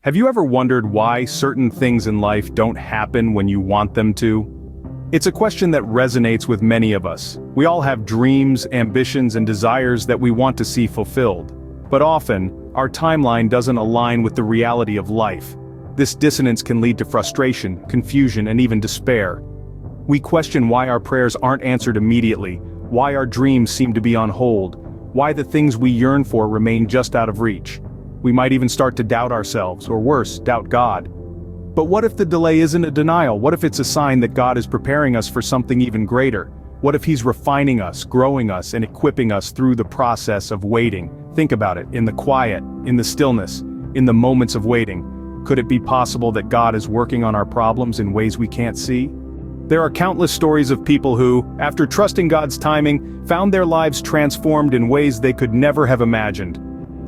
Have you ever wondered why certain things in life don't happen when you want them to? It's a question that resonates with many of us. We all have dreams, ambitions, and desires that we want to see fulfilled. But often, our timeline doesn't align with the reality of life. This dissonance can lead to frustration, confusion, and even despair. We question why our prayers aren't answered immediately, why our dreams seem to be on hold, why the things we yearn for remain just out of reach. We might even start to doubt ourselves, or worse, doubt God. But what if the delay isn't a denial? What if it's a sign that God is preparing us for something even greater? What if He's refining us, growing us, and equipping us through the process of waiting? Think about it, in the quiet, in the stillness, in the moments of waiting. Could it be possible that God is working on our problems in ways we can't see? There are countless stories of people who, after trusting God's timing, found their lives transformed in ways they could never have imagined.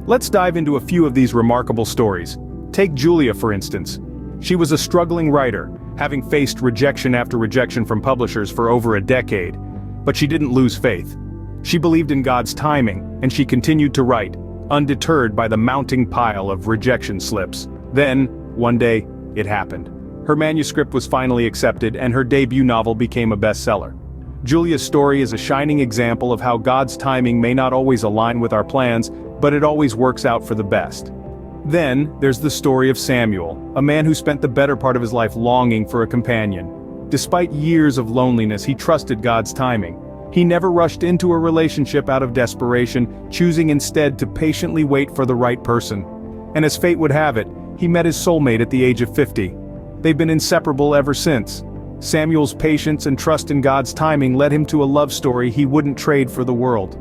Let's dive into a few of these remarkable stories. Take Julia, for instance. She was a struggling writer, having faced rejection after rejection from publishers for over a decade. But she didn't lose faith. She believed in God's timing, and she continued to write, undeterred by the mounting pile of rejection slips. Then, one day, it happened. Her manuscript was finally accepted, and her debut novel became a bestseller. Julia's story is a shining example of how God's timing may not always align with our plans, but it always works out for the best. Then, there's the story of Samuel, a man who spent the better part of his life longing for a companion. Despite years of loneliness, he trusted God's timing. He never rushed into a relationship out of desperation, choosing instead to patiently wait for the right person. And as fate would have it, he met his soulmate at the age of 50. They've been inseparable ever since. Samuel's patience and trust in God's timing led him to a love story he wouldn't trade for the world.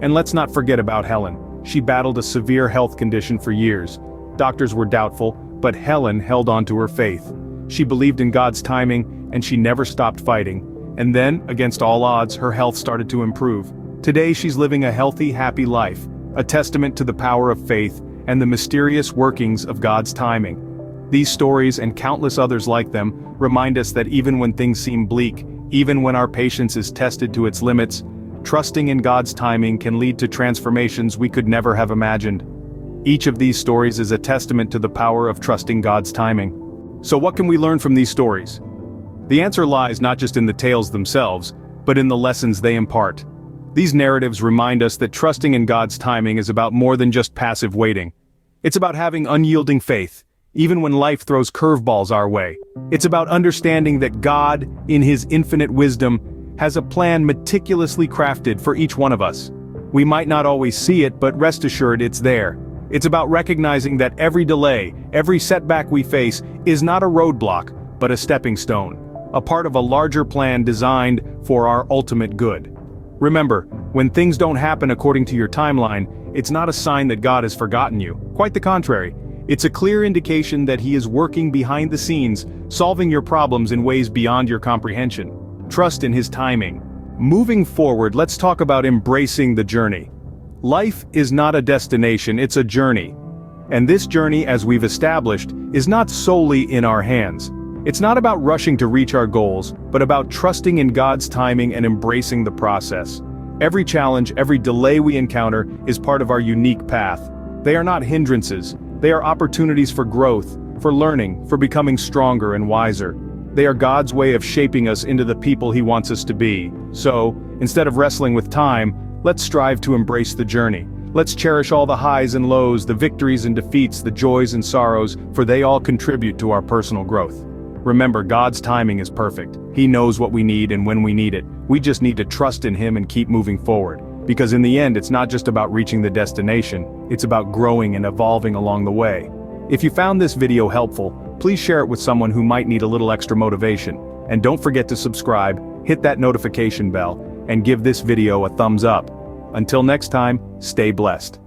And let's not forget about Helen. She battled a severe health condition for years. Doctors were doubtful, but Helen held on to her faith. She believed in God's timing, and she never stopped fighting. And then, against all odds, her health started to improve. Today she's living a healthy, happy life, a testament to the power of faith and the mysterious workings of God's timing. These stories and countless others like them remind us that even when things seem bleak, even when our patience is tested to its limits, trusting in God's timing can lead to transformations we could never have imagined. Each of these stories is a testament to the power of trusting God's timing. So what can we learn from these stories? The answer lies not just in the tales themselves, but in the lessons they impart. These narratives remind us that trusting in God's timing is about more than just passive waiting. It's about having unyielding faith, even when life throws curveballs our way. It's about understanding that God, in His infinite wisdom, has a plan meticulously crafted for each one of us. We might not always see it, but rest assured it's there. It's about recognizing that every delay, every setback we face, is not a roadblock, but a stepping stone, a part of a larger plan designed for our ultimate good. Remember, when things don't happen according to your timeline, it's not a sign that God has forgotten you. Quite the contrary. It's a clear indication that He is working behind the scenes, solving your problems in ways beyond your comprehension. Trust in His timing. Moving forward, let's talk about embracing the journey. Life is not a destination, it's a journey. And this journey, as we've established, is not solely in our hands. It's not about rushing to reach our goals, but about trusting in God's timing and embracing the process. Every challenge, every delay we encounter is part of our unique path. They are not hindrances, they are opportunities for growth, for learning, for becoming stronger and wiser. They are God's way of shaping us into the people He wants us to be. So, instead of wrestling with time, let's strive to embrace the journey. Let's cherish all the highs and lows, the victories and defeats, the joys and sorrows, for they all contribute to our personal growth. Remember, God's timing is perfect. He knows what we need and when we need it. We just need to trust in Him and keep moving forward. Because in the end, it's not just about reaching the destination, it's about growing and evolving along the way. If you found this video helpful, please share it with someone who might need a little extra motivation. And don't forget to subscribe, hit that notification bell, and give this video a thumbs up. Until next time, stay blessed.